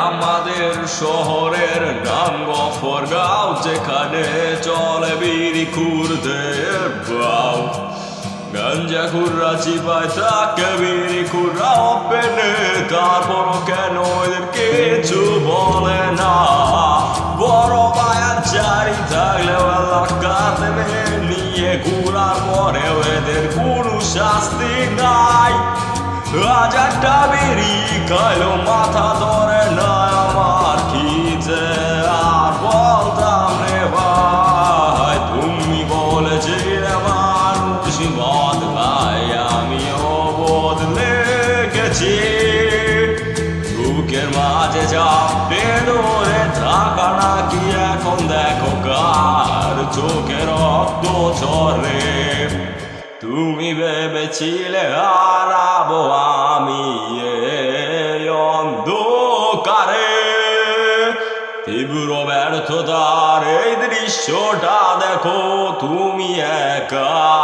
আমাদের শহরের নাম গফরগাঁও, যেখানে চলে বিড়ি খুরদের বাউ। গাঞ্জা খুররা চিপায় থাকে, বিড়ি খুররা ওপেনে, তারপরও কেন এদের কিছু বলে না। বড় বায়ার জারি থাকলেও এলাকাতে নিয়ে ঘুরার পরেও এদের কোনো শাস্তি নাই। হাজারটা বিড়ি খাইলো মাথা ধরে না আমার, কি যে আর বলতাম রে ভাই। তুমি বলেছিলে মানুষ বদলায়, আমিও বদলে গেছি। বুকের মাঝে চাপে ধরে থাকা নাকি এখন দেখো কার চোখে রক্ত ঝরে। তুমি ভেবেছিলে হারাবো আমি এই অন্ধকারে, তীব্র ব্যর্থতার এই দৃশ্যটা দেখো তুমি একা।